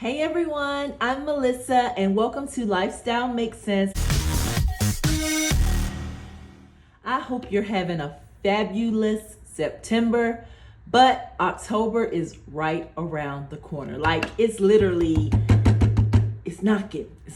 Hey everyone, I'm Melissa and welcome to Lifestyle Makes Sense. I hope you're having a fabulous September, but October is right around the corner. Like it's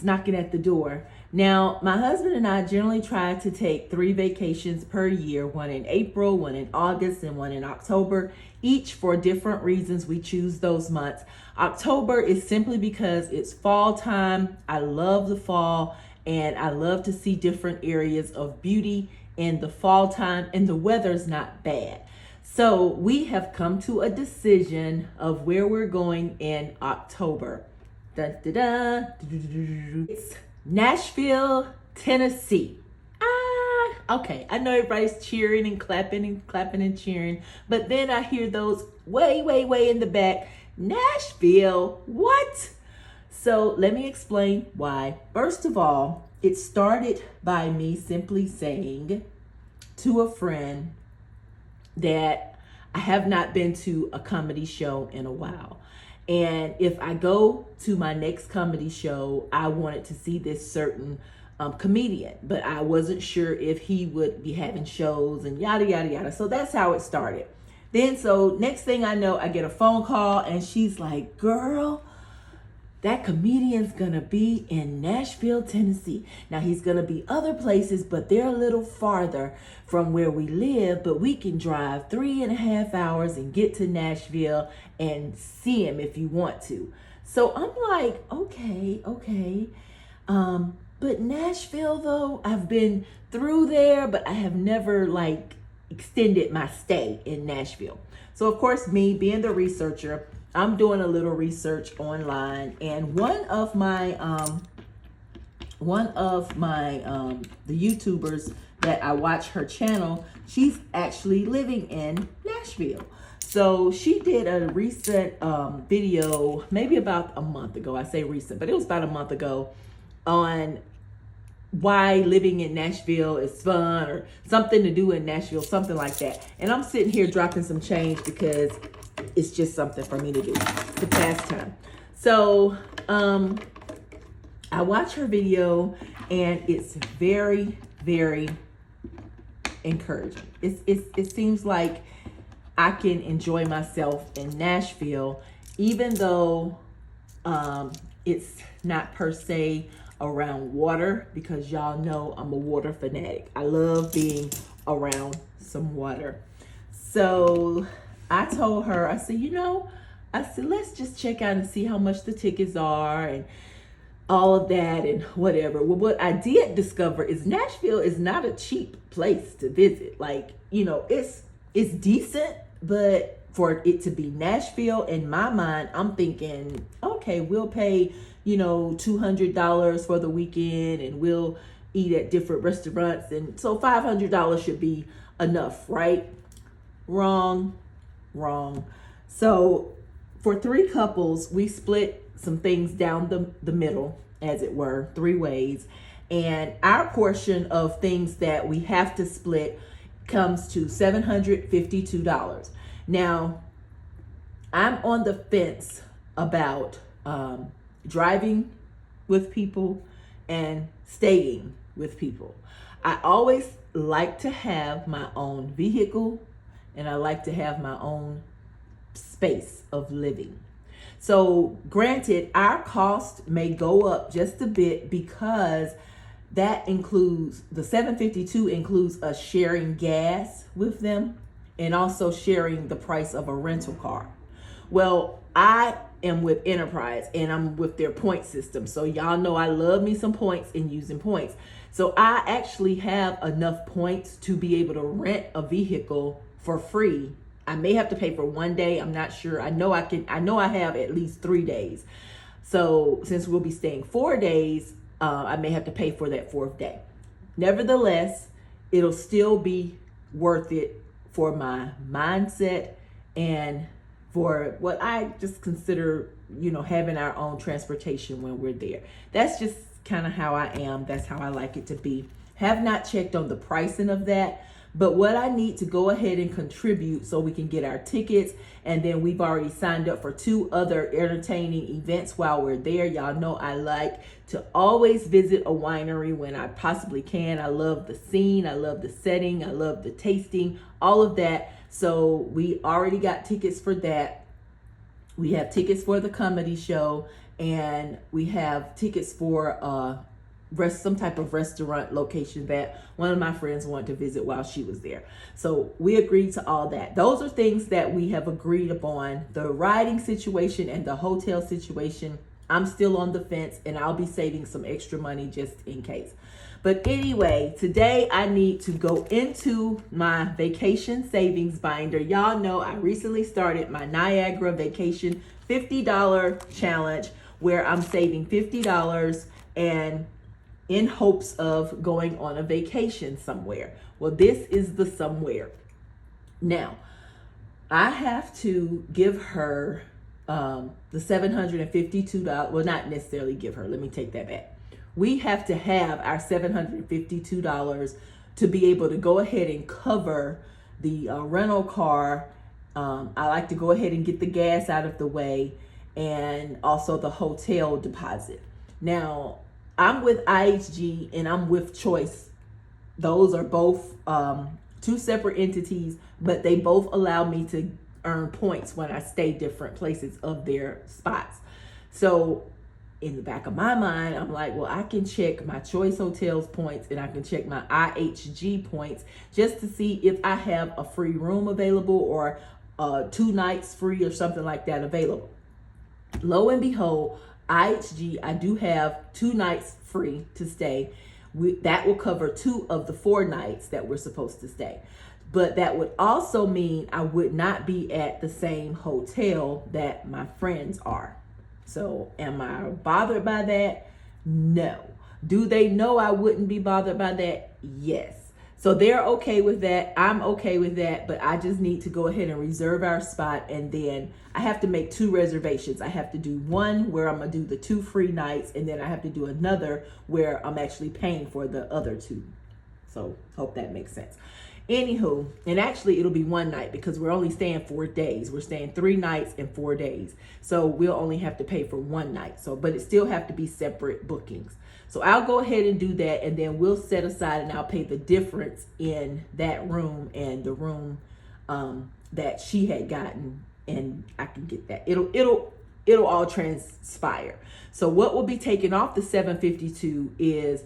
knocking at the door. Now, my husband and I generally try to take 3 vacations per year, one in April, one in August, and one in October, each for different reasons. We choose those months. October is simply because it's fall time. I love the fall and I love to see different areas of beauty in the fall time, and the weather's not bad. So we have come to a decision of where we're going in October. Dun, dun, dun. It's Nashville, Tennessee. Okay, I know everybody's cheering and clapping and cheering, but then I hear those way in the back, Nashville, what? So let me explain why. First of all, it started by me simply saying to a friend that I have not been to a comedy show in a while. And if I go to my next comedy show, I wanted to see this certain comedian, but I wasn't sure if he would be having shows and yada, yada, yada. So that's how it started. Then, so next thing I know, I get a phone call and she's like, girl, that comedian's gonna be in Nashville, Tennessee. Now he's gonna be other places, but they're a little farther from where we live, but we can drive 3.5 hours and get to Nashville and see him if you want to. So I'm like, okay. But Nashville though, I've been through there, but I have never like extended my stay in Nashville. So of course, me being the researcher, I'm doing a little research online, and one of my the YouTubers that I watch her channel, she's actually living in Nashville. So she did a recent video, maybe about a month ago. I say recent, but it was about a month ago, on why living in Nashville is fun or something to do in Nashville, something like that. And I'm sitting here dropping some change because it's just something for me to do to pass time. So I watch her video and it's very encouraging. It seems like I can enjoy myself in Nashville, even though it's not per se around water, because y'all know I'm a water fanatic. I love being around some water. So I told her, I said, let's just check out and see how much the tickets are and all of that and whatever. Well, what I did discover is Nashville is not a cheap place to visit. Like, it's decent, but for it to be Nashville, in my mind, I'm thinking, okay, we'll pay, $200 for the weekend and we'll eat at different restaurants. And so $500 should be enough, right? Wrong. So for 3 couples, we split some things down the middle, as it were, 3 ways. And our portion of things that we have to split comes to $752. Now, I'm on the fence about driving with people and staying with people. I always like to have my own vehicle and I like to have my own space of living. So granted, our cost may go up just a bit because that includes, the $752 includes us sharing gas with them and also sharing the price of a rental car. Well, I am with Enterprise and I'm with their point system. So y'all know I love me some points and using points. So I actually have enough points to be able to rent a vehicle for free. I may have to pay for 1 day. I'm not sure. I know I have at least 3 days. So since we'll be staying 4 days, I may have to pay for that 4th day. Nevertheless, it'll still be worth it for my mindset and for what I just consider, having our own transportation when we're there. That's just kind of how I am. That's how I like it to be. Have not checked on the pricing of that, But what I need to go ahead and contribute so we can get our tickets, and then we've already signed up for 2 other entertaining events while we're there. Y'all know I like to always visit a winery when I possibly can. I love the scene, I love the setting, I love the tasting, all of that. So we already got tickets for that. We have tickets for the comedy show, and we have tickets for some type of restaurant location that one of my friends wanted to visit while she was there. So we agreed to all that. Those are things that we have agreed upon. The riding situation and the hotel situation, I'm still on the fence, and I'll be saving some extra money just in case. But anyway, today I need to go into my vacation savings binder. Y'all know I recently started my Niagara Vacation $50 challenge, where I'm saving $50 and in hopes of going on a vacation somewhere. Well, this is the somewhere. Now, I have to give her the $752. Well, not necessarily give her. Let me take that back. We have to have our $752 to be able to go ahead and cover the rental car. I like to go ahead and get the gas out of the way, and also the hotel deposit. Now, I'm with IHG and I'm with Choice. Those are both 2 separate entities, but they both allow me to earn points when I stay different places of their spots. So in the back of my mind, I'm like, well, I can check my Choice Hotels points and I can check my IHG points just to see if I have a free room available or 2 nights free or something like that available. Lo and behold, IHG, I do have 2 nights free to stay. That will cover 2 of the 4 nights that we're supposed to stay. But that would also mean I would not be at the same hotel that my friends are. So am I bothered by that? No. Do they know I wouldn't be bothered by that? Yes. So they're okay with that. I'm okay with that, but I just need to go ahead and reserve our spot, and then I have to make 2 reservations. I have to do one where I'm gonna do the 2 free nights, and then I have to do another where I'm actually paying for the other 2. So hope that makes sense. Anywho, and actually it'll be 1 night because we're only staying 4 days. We're staying 3 nights and 4 days. So we'll only have to pay for 1 night. So, but it still have to be separate bookings. So I'll go ahead and do that, and then we'll set aside and I'll pay the difference in that room and the room that she had gotten, and I can get that. It'll all transpire. So what will be taken off the $752 is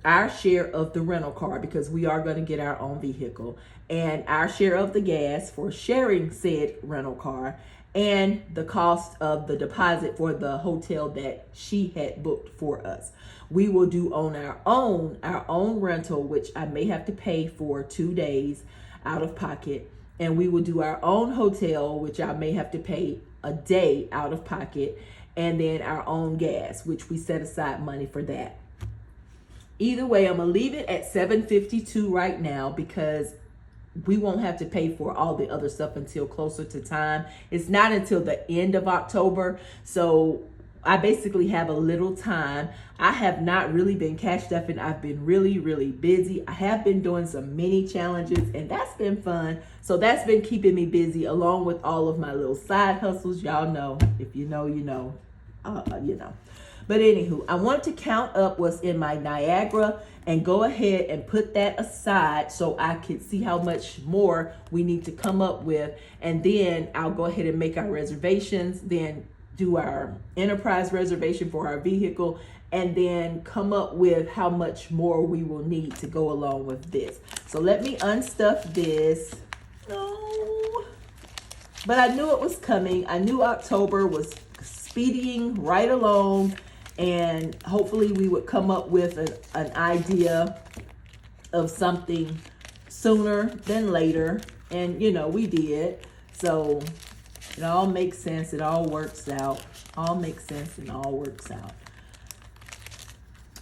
our share of the rental car, because we are going to get our own vehicle, and our share of the gas for sharing said rental car, and the cost of the deposit for the hotel that she had booked for us. We will do on our own rental, which I may have to pay for 2 days out of pocket, and we will do our own hotel, which I may have to pay a day out of pocket, and then our own gas, which we set aside money for that. Either way, I'm gonna leave it at $752 right now, because we won't have to pay for all the other stuff until closer to time. It's not until the end of October, so I basically have a little time. I have not really been cash stuffing. I've been really, really busy. I have been doing some mini challenges, and that's been fun. So that's been keeping me busy, along with all of my little side hustles. Y'all know, if you know, you know, you know. But anywho, I wanted to count up what's in my Niagara and go ahead and put that aside so I can see how much more we need to come up with. And then I'll go ahead and make our reservations, then do our enterprise reservation for our vehicle, and then come up with how much more we will need to go along with this. So let me unstuff this. No. But I knew it was coming. I knew October was speeding right along, and hopefully we would come up with an idea of something sooner than later. And you know, we did. So it all makes sense. It all works out. All makes sense and all works out.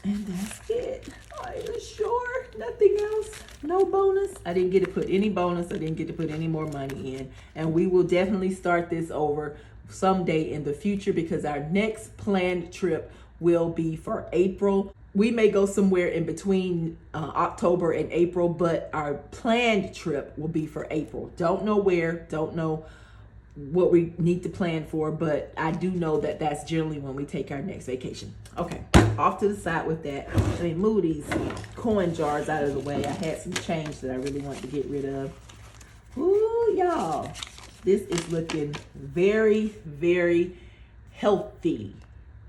And that's it. Are you sure? Nothing else? No bonus? I didn't get to put any bonus. I didn't get to put any more money in. And we will definitely start this over someday in the future, because our next planned trip will be for April. we may go somewhere in between October and April, but our planned trip will be for April. Don't know where, don't know what we need to plan for, but I do know that that's generally when we take our next vacation. Okay, off to the side with that. Let me move these coin jars out of the way. I had some change that I really wanted to get rid of. Ooh, y'all, this is looking very, very healthy.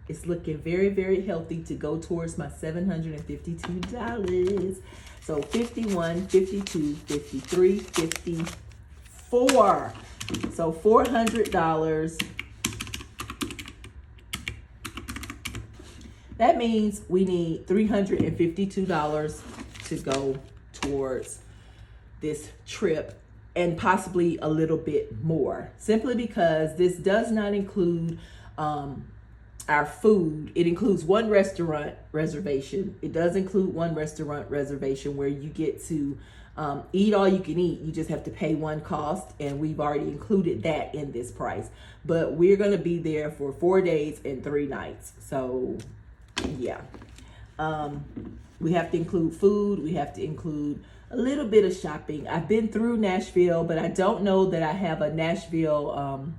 It's looking very, very healthy to go towards my $752. So 51, 52, 53, 54. So $400. That means we need $352 to go towards this trip, and possibly a little bit more, simply because this does not include our food. It includes one restaurant reservation. It does include one restaurant reservation where you get to eat all you can eat. You just have to pay one cost, and we've already included that in this price. But we're going to be there for 4 days and 3 nights. So yeah, we have to include food. We have to include a little bit of shopping. I've been through Nashville, but I don't know that I have a Nashville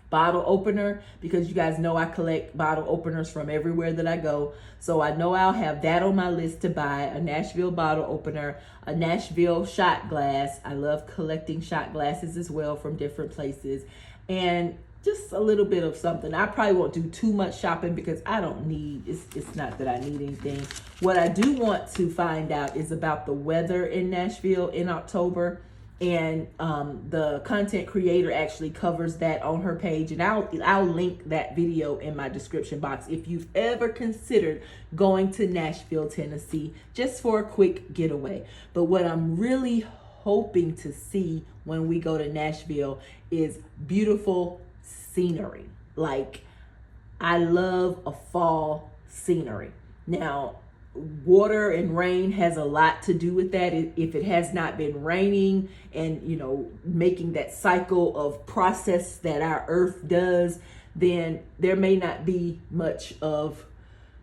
bottle opener, because you guys know I collect bottle openers from everywhere that I go. So I know I'll have that on my list to buy, a Nashville bottle opener, a Nashville shot glass. I love collecting shot glasses as well from different places, and just a little bit of something. I probably won't do too much shopping because I don't need, it's not that I need anything. What I do want to find out is about the weather in Nashville in October. And the content creator actually covers that on her page, and I'll link that video in my description box if you've ever considered going to Nashville, Tennessee, just for a quick getaway. But what I'm really hoping to see when we go to Nashville is beautiful scenery. Like, I love a fall scenery. Now, water and rain has a lot to do with that. If it has not been raining and, you know, making that cycle of process that our earth does, then there may not be much of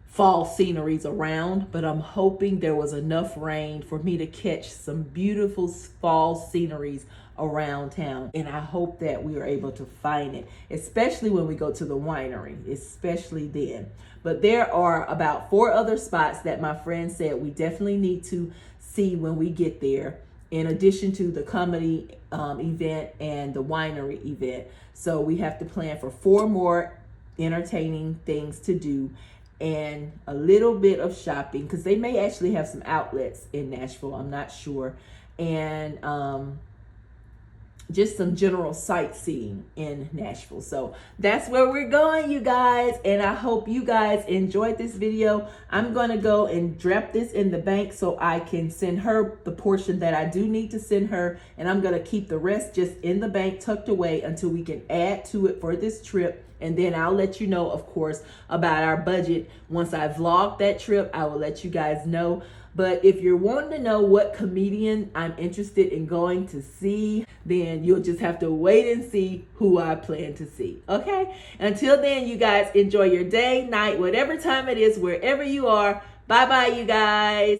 fall sceneries around. But I'm hoping there was enough rain for me to catch some beautiful fall sceneries around town, and I hope that we are able to find it, especially when we go to the winery, especially then. But there are about 4 other spots that my friend said we definitely need to see when we get there, in addition to the comedy event and the winery event. So we have to plan for 4 more entertaining things to do, and a little bit of shopping, because they may actually have some outlets in Nashville, I'm not sure, and just some general sightseeing in Nashville. So that's where we're going, you guys, and I hope you guys enjoyed this video. I'm going to go and drop this in the bank so I can send her the portion that I do need to send her, and I'm going to keep the rest just in the bank tucked away until we can add to it for this trip. And then I'll let you know, of course, about our budget. Once I vlog that trip, I will let you guys know. But if you're wanting to know what comedian I'm interested in going to see, then you'll just have to wait and see who I plan to see. Okay? Until then, you guys enjoy your day, night, whatever time it is, wherever you are. Bye-bye, you guys.